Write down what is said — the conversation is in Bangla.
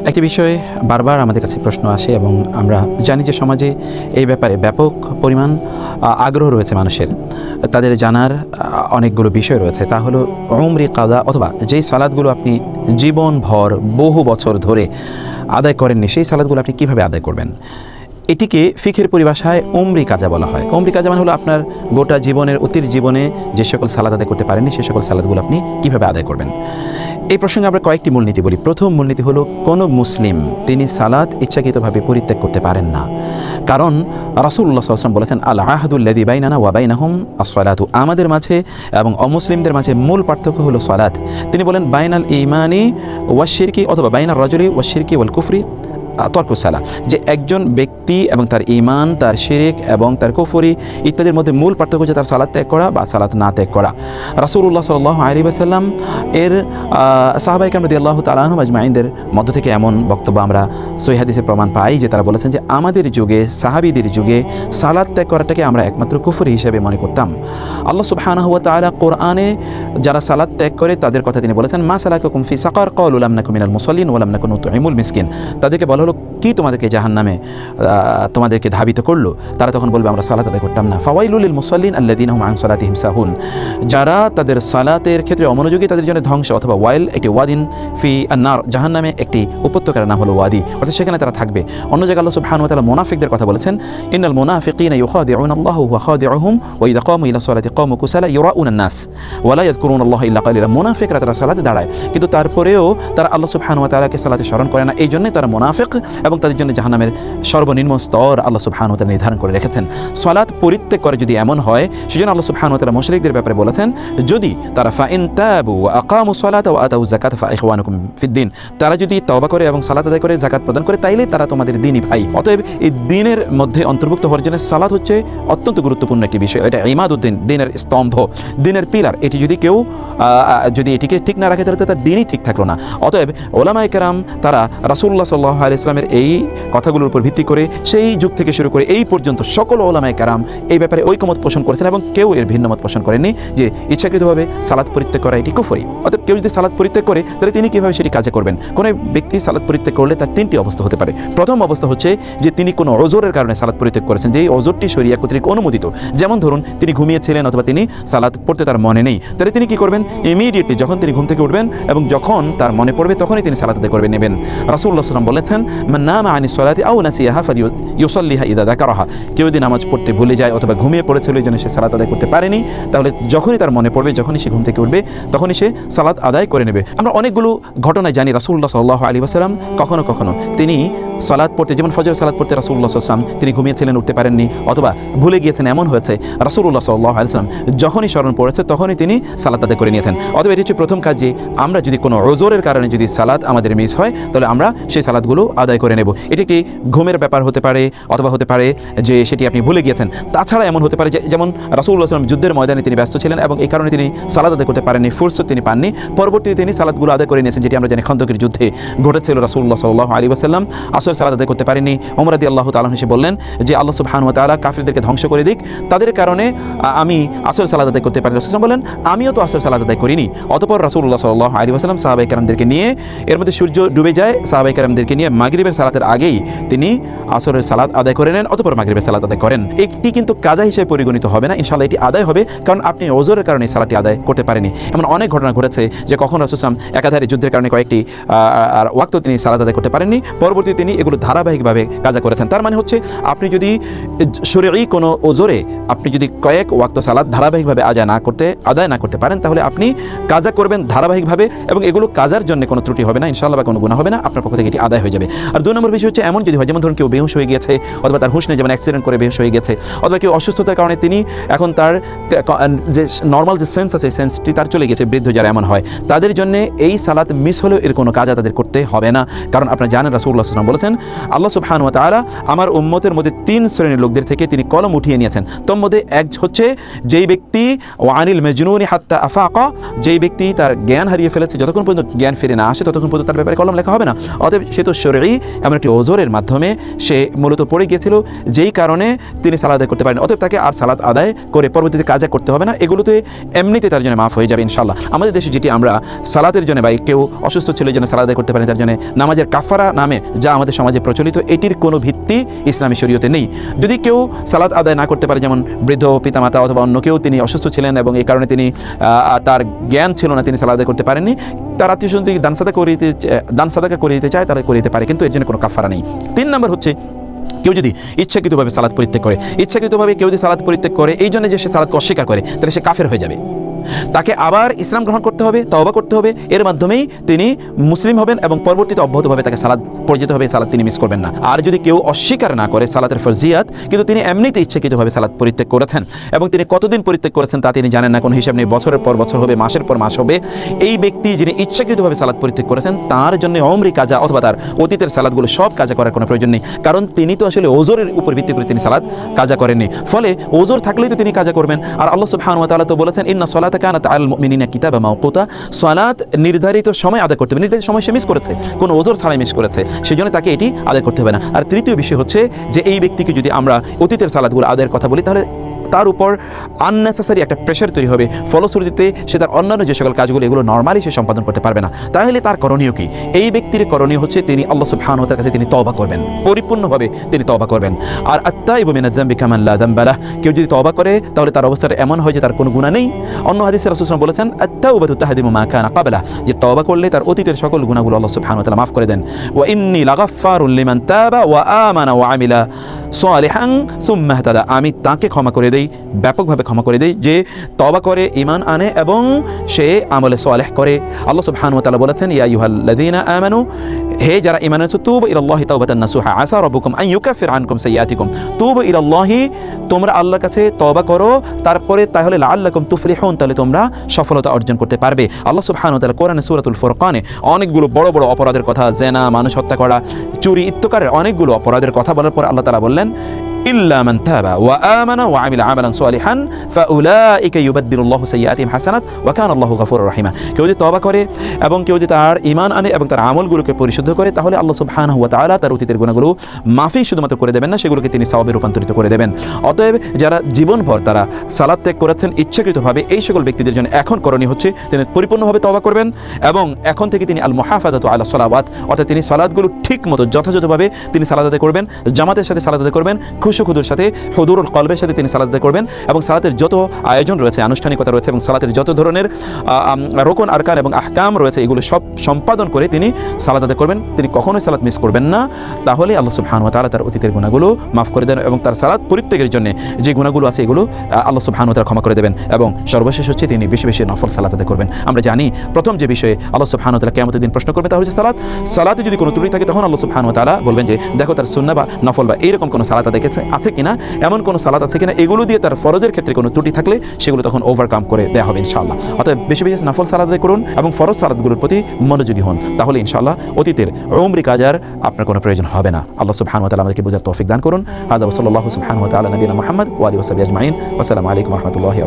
একটি বিষয়ে বারবার আমাদের কাছে প্রশ্ন আসে এবং আমরা জানি যে সমাজে এই ব্যাপারে ব্যাপক পরিমাণ আগ্রহ রয়েছে মানুষের, তাদের জানার অনেকগুলো বিষয় রয়েছে। তা হলো উমরি কাজা, অথবা যেই সালাতগুলো আপনি জীবনভর বহু বছর ধরে আদায় করেননি, সেই সালাতগুলো আপনি কীভাবে আদায় করবেন। এটিকে ফিকহের পরিভাষায় উমরি কাজা বলা হয়। উমরি কাজা মানে হলো আপনার গোটা জীবনের অতীত জীবনে যে সকল সালাত আদায় করতে পারেননি, সেই সকল সালাতগুলো আপনি কীভাবে আদায় করবেন। এই প্রসঙ্গে আমরা কয়েকটি মূলনীতি বলি। প্রথম মূলনীতি হলো, কোনো মুসলিম তিনি সালাত ইচ্ছাকৃতভাবে পরিত্যাগ করতে পারেন না, কারণ রাসূলুল্লাহ সাল্লাল্লাহু আলাইহি ওয়াসাল্লাম বলেছেন, আল আহদুল্লাযী বাইনানা ওয়া বাইনাহুম আস-সালাতু, আমাদের মাঝে এবং অমুসলিমদের মাঝে মূল পার্থক্য হলো সালাত। তিনি বলেন, বাইনাল ঈমানি ওয়া শিরকি, অথবা বাইনার রাজুলি ওয়া শিরকি ওয়াল কুফরি তরকুস সালাহ, যে একজন ব্যক্তি এবং তার ঈমান, তার শিরক এবং তার কুফরি ইত্যাদির মধ্যে মূল পার্থক্য হচ্ছে তার সালাত ত্যাগ করা বা সালাত না ত্যাগ করা। রাসূলুল্লাহ সাল্লাল্লাহু আলাইহি ওয়াসাল্লাম এর সাহাবায়ে কেরাম রাদিয়াল্লাহু তাআলা আনহুম আজমাইনদের মধ্য থেকে এমন বক্তব্য আমরা সহিহ হাদিসে প্রমাণ পাই যে তারা বলেছেন যে আমাদের যুগে, সাহাবীদের যুগে সালাত ত্যাগ করাটাকে আমরা একমাত্র কুফরি হিসেবে মনে করতাম। আল্লাহ সুবহানাহু ওয়া তাআলা কোরআনে যারা সালাত ত্যাগ করে তাদের কথা তিনি বলেছেন, মা সালাকাকুম ফি সাকার ক্বালু লাম নাকু মিনাল মুসাল্লিন ওয়া লাম নাকু নুতঈমুল মিসকিন, তাদেরকে বলা হলো কি তোমাদেরকে জাহান্নামে তোমাদেরকে ধাবিত করলো, তারা তখন বলবে আমরা সালাত আদায় করতাম না। ফাওয়াইলুল লিল মুসাল্লিন আল্লাযীনা হুম আন সালাতিহিম সাহুন, যারা তাদের সালাতের ক্ষেত্রে অমনোযোগী তাদের জন্য ধ্বংস, অথবা ওয়াইল একটি ওয়াদিন ফি আন-নার, জাহান্নামে একটি উপত্যকার নাম হলো ওয়াদি, অর্থাৎ সেখানে তারা থাকবে। অন্য জায়গায় আল্লাহ সুবহানাহু ওয়া তাআলা মুনাফিকদের কথা বলেছেন, ইন্নাল মুনাফিকিনা ইউখাদিউনা আল্লাহু ওয়া খাদিউহুম ওয়া ইযা কামু ইলা সালাতি কামু কুসালা ইউরাউনা আন-নাস ওয়া লা ইয়াযকুরুনা আল্লাহ ইল্লা কালিলা। মুনাফিকরা তারা সালাতে দাঁড়ায় কিন্তু তারপরেও তারা আল্লাহ সুবহানাহু ওয়া তাআলাকে সালাতে স্মরণ করে না, এই জন্যই তারা মুনাফিক এবং তাদের জন্য জাহান্নামের সর্বনিম্ন স্তর আল্লাহ সুবহানাহু ওয়া তাআলা নির্ধারণ করে রেখেছেন। সালাত পরিত্যাগ করে যদি এমন হয়, সেজন্য আল্লাহ সুবহানাহু ওয়া তাআলা মুশরিকদের ব্যাপারে বলেছেন, যদি তারা ফাইন তাবু ওয়া আকামু সালাতা ওয়া আতাউ যাকাতা ফাইখওয়ানুকুম ফিদ্দিন, তারা যদি তওবা করে এবং সালাত আদায় করে যাকাত প্রদান করে, তাইলে তারা তোমাদের দ্বীনি ভাই। অতএব এই দ্বীনের মধ্যে অন্তর্ভুক্ত হওয়ার জন্য সালাত হচ্ছে অত্যন্ত গুরুত্বপূর্ণ একটি বিষয়। এটা ইমাদুদ্দিন, দ্বীনের স্তম্ভ, দ্বীনের পিলার। এটি যদি কেউ যদি এটিকে ঠিক না রাখে তাহলে তার দ্বীনই ঠিক থাকলো না। অতএব ওলামায়ে কেরাম তারা রাসূলুল্লাহ সাল্লাল্লাহু আলাইহি ওয়াসাল্লামের এই কথাগুলোর উপর ভিত্তি করে সেই যুগ থেকে শুরু করে এই পর্যন্ত সকল ওলামায়ে কেরাম এই ব্যাপারে ঐকমত পোষণ করেছেন এবং কেউ এর ভিন্নমত পোষণ করেননি যে ইচ্ছাকৃতভাবে সালাত পরিত্যাগ করা এটি কুফরি। অতএব কেউ যদি সালাত পরিত্যাগ করে তাহলে তিনি কীভাবে সেটি কাজে করবেন। কোনো ব্যক্তি সালাত পরিত্যাগ করলে তার তিনটি অবস্থা হতে পারে। প্রথম অবস্থা হচ্ছে যে তিনি কোনো ওজরের কারণে সালাত পরিত্যাগ করেছেন, যেই ওজরটি শরিয়া কর্তৃক অনুমোদিত। যেমন ধরুন তিনি ঘুমিয়েছিলেন অথবা তিনি সালাত পড়তে তার মনে নেই, তাহলে তিনি কি করবেন, ইমিডিয়েটলি যখন তিনি ঘুম থেকে উঠবেন এবং যখন তার মনে পড়বে তখনই তিনি সালাত আদায় করবে নেবেন। রাসূলুল্লাহ সাল্লাল্লাহু আলাইহি ওয়াসাল্লাম বলেছেন, মান নামা আনিস সালাতি আও নাসিয়াহা ফালিয়ুসাল্লিহা ইযা যাকারাহা, কেউ যদি নামাজ পড়তে ভুলে যায় অথবা ঘুমিয়ে পড়েছিল এই জন্য সে সালাত আদায় করতে পারেনি, তাহলে যখনই তার মনে পড়বে, যখনই সে ঘুম থেকে উঠবে তখনই সে সালাত আদায় করে নেবে। আমরা অনেকগুলো ঘটনায় জানি রাসূলুল্লাহ সাল্লাল্লাহু আলাইহি ওয়াসাল্লাম কখনো কখনো তিনি সালাত পড়তে, যেমন ফজর সালাত পড়তে রাসূলুল্লাহ সাল্লাল্লাহু আলাইহি ওয়াসাল্লাম তিনি ঘুমিয়েছিলেন, উঠতে পারেননি অথবা ভুলে গিয়েছেন, এমন হয়েছে রাসূলুল্লাহ সাল্লাল্লাহু আলাইহি ওয়াসাল্লাম যখনই স্মরণ পড়েছে তখনই তিনি সালাত আদায় করে নিয়েছেন। অতএব এটি হচ্ছে প্রথম কাজ যে আমরা যদি কোনো ওজরের কারণে যদি সালাত আমাদের মিস হয় তাহলে আমরা সেই সালাতগুলো আদায় করে নেব। এটি একটি ঘুমের ব্যাপার হতে পারে অথবা হতে পারে যে সেটি আপনি ভুলে গিয়েছেন। তাছাড়া এমন হতে পারে যে যেমন রাসূলুল্লাহ সাল্লাল্লাহু আলাইহি ওয়াসাল্লাম যুদ্ধের ময়দানে তিনি ব্যস্ত ছিলেন এবং এই কারণে তিনি সালাত আদায় করতে পারেননি, ফুরসত তিনি পাননি, পরবর্তীতে তিনি সালাতগুলো আদায় করে নিয়েছেন, যেটি আমরা জানি খন্দকের যুদ্ধে ঘটেছিল। রাসূলুল্লাহ সাল্লাল্লাহু আলাইহি ওয়াসাল্লাম আসর সালাত আদায় করতে পারেননি। ওমর রাদিয়াল্লাহু তাআলা এসে বললেন যে আল্লাহ সুবহানাহু ওয়া তাআলা কাফিরদেরকে ধ্বংস করে দিক, তাদের কারণে আমি আসর সালাত আদায় করতে পারি। রাসূলুল্লাহ বলেন আমিও তো আসর সালাত আদায় করিনি। অতঃপর রাসূলুল্লাহ সাল্লাল্লাহু আলাইহি ওয়াসাল্লাম সাহাবায়ে কেরামদেরকে নিয়ে, এর মধ্যে সূর্য ডুবে যায়, সাহাবায়ে কেরামদেরকে নিয়ে মাগরিবের সালাতের আগেই তিনি আসরের সালাত আদায় করে নেন, অতঃপর মাগরিবের সালাত আদায় করেন। এটি কিন্তু কাজা হিসেবে পরিগণিত হবে না, ইনশাআল্লাহ এটি আদায় হবে, কারণ আপনি ওজরের কারণে সালাতটি আদায় করতে পারেনি। এমন অনেক ঘটনা ঘটেছে যে কখন রাসূল সাল্লাল্লাহু আলাইহি ওয়াসাল্লাম একাধারে যুদ্ধের কারণে কয়েকটি ওয়াক্ত তিনি সালাত আদায় করতে পারেননি, পরবর্তীতে তিনি এগুলো ধারাবাহিকভাবে কাজা করেছেন। তার মানে হচ্ছে আপনি যদি শরঈ কোনো ওজরে আপনি যদি কয়েক ওয়াক্ত সালাত ধারাবাহিকভাবে আদায় না করতে পারেন তাহলে আপনি কাজা করবেন ধারাবাহিকভাবে এবং এগুলো কাজার জন্য কোনো ত্রুটি হবে না ইনশাআল্লাহ, বা কোনো গুনাহ হবে না, আপনার পক্ষ থেকে এটি আদায় হয়ে যাবে। আর দুই নম্বর বিষয় হচ্ছে এমন যদি হয়, যেমন ধরুন কেউ বেহুশ হয়ে গিয়েছে অথবা তার হুঁশ নেই, যেমন অ্যাক্সিডেন্ট করে বেহুশ হয়ে গেছে, অথবা কেউ অসুস্থতার কারণে তিনি এখন তার যে নর্মাল যে সেন্স আছে সেন্সটি তার চলে গেছে, বৃদ্ধ যারা এমন হয় তাদের জন্য এই সালাত মিস হলেও এর কোনো কাজা তাদের করতে হবে না। কারণ আপনারা জানেন রাসূলুল্লাহ সাল্লাল্লাহু আলাইহি ওয়াসাল্লাম বলেছেন আল্লাহ সুবহানাহু ওয়া তাআলা আমার উম্মতের মধ্যে 3 শ্রেণীর লোকদের থেকে তিনি কলম উঠিয়ে নিয়েছেন। তোর মধ্যে এক হচ্ছে যেই ব্যক্তি ওয়ানিল মাজনুনি হাত্তা আফাকা, যেই ব্যক্তি তার জ্ঞান হারিয়ে ফেলেছে, যতক্ষণ পর্যন্ত জ্ঞান ফিরে না আসে ততক্ষণ পর্যন্ত তার ব্যাপারে কলম লেখা হবে না। অতএব সে তো শরঈ শারঈ, এমন একটি ওজরের মাধ্যমে সে মূলত পড়ে গিয়েছিল, যেই কারণে তিনি সালাত আদায় করতে পারেন। অতএব তাকে আর সালাত আদায় করে পরবর্তীতে কাজা করতে হবে না, এগুলোতে এমনিতে তার জন্য মাফ হয়ে যাবে ইনশাআল্লাহ। আমাদের দেশে যেটি আমরা সালাতের জন্য বা কেউ অসুস্থ ছিল জন্য সালাত আদায় করতে পারেন তার জন্য নামাজের কাফারা নামে যা আমাদের সমাজে প্রচলিত, এটির কোনো ভিত্তি ইসলামী শরীয়তে নেই। যদি কেউ সালাত আদায় না করতে পারে, যেমন বৃদ্ধ পিতামাতা অথবা অন্য কেউ তিনি অসুস্থ ছিলেন এবং এই কারণে তিনি তার জ্ঞান ছিল না, তিনি সালাত আদায় করতে পারেননি, তার আত্মীয় স্বজন দান সাদাকা করে দিতে চায় তারা করে দিতে পারে, কিন্তু এর জন্য কোনো কাফারা নেই। 3 নম্বর হচ্ছে কেউ যদি ইচ্ছাকৃতভাবে সালাত পরিত্যাগ করে, ইচ্ছাকৃতভাবে কেউ যদি সালাত পরিত্যাগ করে এই জন্য যে সে সালাতকে অস্বীকার করে, তাহলে সে কাফের হয়ে যাবে। তাকে আবার ইসলাম গ্রহণ করতে হবে, তওবা করতে হবে, এর মাধ্যমেই তিনি মুসলিম হবেন এবং পরবর্তীতে অব্যাহতভাবে তাকে সালাত পড়ে যেতে হবে, সালাত তিনি মিস করবেন না। আর যদি কেউ অস্বীকার না করে সালাতের ফরজিয়াত, কিন্তু তিনি এমনিতে ইচ্ছাকৃতভাবে সালাত পরিত্যাগ করেছেন এবং তিনি কতদিন পরিত্যাগ করেছেন তা তিনি জানেন না, কোনো হিসাব নেই, বছরের পর বছর হবে, মাসের পর মাস হবে, এই ব্যক্তি যিনি ইচ্ছাকৃতভাবে সালাত পরিত্যাগ করেছেন তার জন্য উমরি কাজা অথবা তার অতীতের সালাতগুলো সব কাজা করার কোনো প্রয়োজন নেই, কারণ তিনি তো আসলে ওজরের উপর ভিত্তি করে তিনি সালাত কাজা করেননি। ফলে ওজর থাকলেই তো তিনি কাজা করবেন। আর আল্লাহ সুবহানাহু ওয়া তাআলা তো বলেছেন ইন্না সালাতা কানাত আলাল মুমিনিনা কিতাবা মাওকুতা, সালাত নির্ধারিত সময় আদায় করতে হবে, নির্ধারিত সময় সে মিস করেছে, কোনো ওজর ছাড়াই মিস করেছে, সেজন্য তাকে এটি আদায় করতে হবে না। আর তৃতীয় বিষয় হচ্ছে যে এই ব্যক্তিকে যদি আমরা অতীতের সালাতগুলো আদায়ের কথা বলি, তাহলে তার উপর আননেসেসারি একটা প্রেশার তৈরি হবে, ফলশ্রুতিতে সে তার অন্যান্য যে সকল কাজগুলো এগুলো নর্মালি সে সম্পাদন করতে পারবে না। তাহলে তার করণীয় কি? এই ব্যক্তির করণীয় হচ্ছে তিনি আল্লাহ সুবহানাহু ওয়া তাআলার কাছে তিনি তওবা করবেন, পরিপূর্ণভাবে তিনি তওবা করবেন। আর আত-তাইবু মিনাজ যামবি কামান লা যামবা লাহ, কেউ যদি তওবা করে তাহলে তার অবস্থাটা এমন হয় যে তার কোনো গুনাহ নেই। অন্য হাদিসে রাসূল সাল্লাল্লাহু আলাইহি ওয়াসাল্লাম বলেছেন আত-তাওবাতু তাহদিমু মা কানা ক্বাবলা, যে তওবা করলে তার অতীতের সকল গুনাহগুলো আল্লাহ সুবহানাহু ওয়া তাআলা মাফ করে দেন। ওয়া ইন্নী লাগাফফারুন লিমান তাবা ওয়া আমানা ওয়া আমিলা সালিহান সুম্মা ইহতাদা, আমি তাকে ক্ষমা করে দেই, ব্যাপকভাবে ক্ষমা করে দেই যে তওবা করে, ঈমান আনে এবং সে আমলে সালেহ করে। আল্লাহ সুবহানাহু ওয়া তাআলা বলেছেন ইয়া আইয়ুহাল্লাযীনা আমানু, হে যারা ঈমান এনেছো, তুবু ইলাল্লাহি তাওবাতান নাসুহা আসা রাব্বুকুম আন ইউকাফির আনকুম সাইয়্যাতিকুম, তুবু ইলাল্লাহি, তোমরা আল্লাহর কাছে তওবা করো, তারপরে তাহলে লাআল্লাকুম তুফলিহুন, তাহলে তোমরা সফলতা অর্জন করতে পারবে। আল্লাহ সুবহানাহু ওয়া তাআলা কোরআনে সূরাতুল ফুরকানে অনেকগুলো বড় বড় অপরাধের কথা, জেনা, মানুষ হত্যা করা, চুরি ইত্যাকারের অনেকগুলো অপরাধের কথা বলার পর আল্লাহ তাআলা বললেন ইল্লা মান তাবা ওয়া আমানা ওয়া আমিলা আমালান সালিহান ফাউলাইকা ইউবাদদিলুল্লাহু সাইয়্যাতিহিম হাসানাত ওয়া কানা আল্লাহু গফুরুর রহিমা। কেউ যদি তওবা করে এবং কেউ যদি তার ঈমান আনে এবং তার আমলগুলোকে পরিশুদ্ধ করে, তাহলে আল্লাহ সুবহানাহু ওয়া তাআলা তার অতীতের গুনাহগুলো মাফি শুধুমাত্র করে দেবেন না, সেগুলোকে তিনি সওয়াবে রূপান্তরিত করে দেবেন। অতএব যারা জীবনভর তারা সালাত ত্যাগ করেছেন ইচ্ছাকৃতভাবে, এই সকল ব্যক্তিদের জন্য এখন করণীয় হচ্ছে তিনি পরিপূর্ণভাবে তওবা করবেন এবং এখন থেকে তিনি আল মুহাফাজাতু আলা সালাওয়াত, অর্থাৎ তিনি সালাতগুলো ঠিকমতো যথাযথভাবে তিনি সালাত আদায় করবেন, জামাতের সাথে সালাত আদায় করবেন, খুশুখুদুর সাথে, হুদুরুল কলবের সাথে তিনি সালাত আদায় করবেন এবং সালাতের যত আয়োজন রয়েছে, আনুষ্ঠানিকতা রয়েছে এবং সালাতের যত ধরনের রোকন আরকান এবং আহকাম রয়েছে এগুলো সব সম্পাদন করে তিনি সালাত আদায় করবেন। তিনি কখনোই সালাত মিস করবেন না, তাহলে আল্লাহ সুবহানাহু ওয়া তাআলা তার অতীতের গুনাহগুলো মাফ করে দেন এবং তার সালাত পরিত্যাগের জন্য যে গুনাহগুলো আছে এগুলো আল্লাহ সুবহানাহু ওয়া তাআলা ক্ষমা করে দেবেন। এবং সর্বশেষ হচ্ছে তিনি বেশি বেশি নফল সালাত আদায় করবেন। আমরা জানি প্রথম যে বিষয়ে আল্লাহ সুবহানাহু ওয়া তাআলা কিয়ামতের দিন প্রশ্ন করবে তা হচ্ছে সালাত। সালাতে যদি কোনো ত্রুটি থাকে তখন আল্লাহ সুবহানাহু ওয়া তাআলা বলবেন যে দেখো তার সুন্নাহ বা নফল বা এইরকম কোনো সালাত আদায় আছে কিনা, এমন কোনো সালাত আছে কিনা, এগুলো দিয়ে তার ফরজের ক্ষেত্রে কোনো ত্রুটি থাকলে সেগুলো তখন ওভারকাম করে দেওয়া হবে ইনশাআল্লাহ। অতএব বেশি বেশি নফল সালাত আদায় করুন এবং ফরজ সালাতগুলোর প্রতি মনোযোগী হন, তাহলে ইনশাআল্লাহ অতীতের উমরি কাজার আপনার কোনো প্রয়োজন হবে না। আল্লাহ সুবহানাহু ওয়া তাআলা আমাদেরকে বোঝার তৌফিক দান করুন। হাযা ওয়া সাল্লাল্লাহু সুবহানাহু ওয়া তাআলা নবিয়িনা মুহাম্মদ ওয়া আলিহি ওয়া সাহবিহি আজমাইন। ওয়া আসসালামু আলাইকুম ওয়া রাহমাতুল্লাহি ওয়া বারাকাতুহু।